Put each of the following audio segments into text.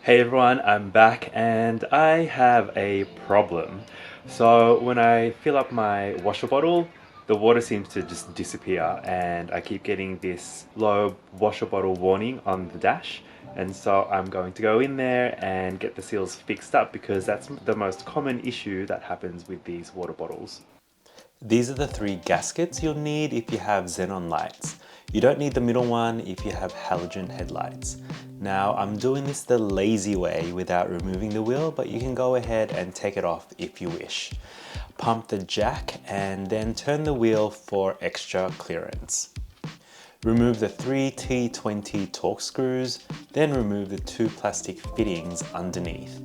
Hey everyone, I'm back and I have a problem. So when I fill up my washer bottle, the water seems to just disappear and I keep getting this low washer bottle warning on the dash. And so I'm going to go in there and get the seals fixed up because that's the most common issue that happens with these water bottles. These are the three gaskets you'll need if you have xenon lights. You don't need the middle one if you have halogen headlights. Now I'm doing this the lazy way without removing the wheel, but you can go ahead and take it off if you wish. Pump the jack and then turn the wheel for extra clearance. Remove the three T20 torque screws, then remove the two plastic fittings underneath.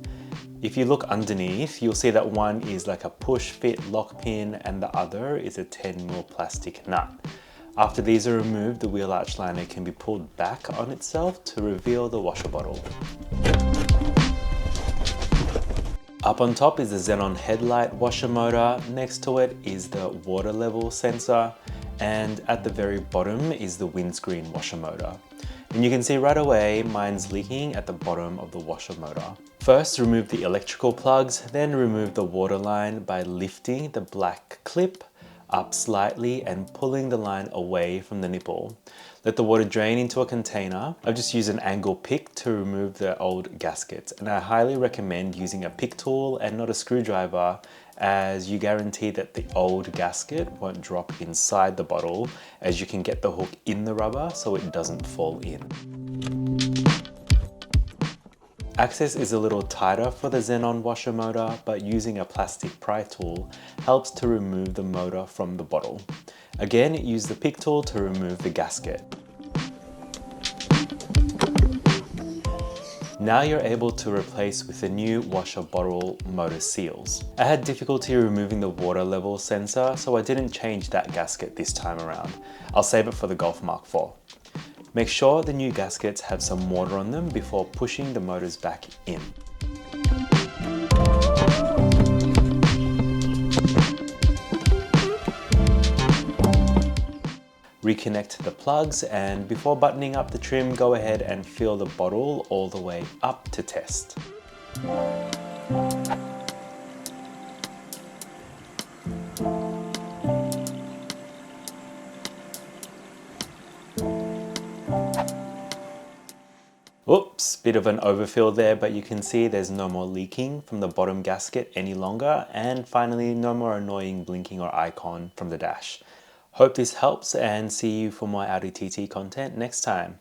If you look underneath, you'll see that one is like a push fit lock pin and the other is a 10mm plastic nut. After these are removed, the wheel arch liner can be pulled back on itself to reveal the washer bottle. Up on top is the xenon headlight washer motor, next to it is the water level sensor, and at the very bottom is the windscreen washer motor. And you can see right away mine's leaking at the bottom of the washer motor. First, remove the electrical plugs, then remove the water line by lifting the black clip up slightly and pulling the line away from the nipple. Let the water drain into a container. I've just used an angle pick to remove the old gaskets, and I highly recommend using a pick tool and not a screwdriver, as you guarantee that the old gasket won't drop inside the bottle, as you can get the hook in the rubber so it doesn't fall in. Access is a little tighter for the xenon washer motor, but using a plastic pry tool helps to remove the motor from the bottle. Again, use the pick tool to remove the gasket. Now you're able to replace with the new washer bottle motor seals. I had difficulty removing the water level sensor, so I didn't change that gasket this time around. I'll save it for the Golf Mark IV. Make sure the new gaskets have some water on them before pushing the motors back in. Reconnect the plugs, and before buttoning up the trim, go ahead and fill the bottle all the way up to test. Oops, bit of an overfill there, but you can see there's no more leaking from the bottom gasket any longer, and finally no more annoying blinking or icon from the dash. Hope this helps, and see you for more Audi TT content next time.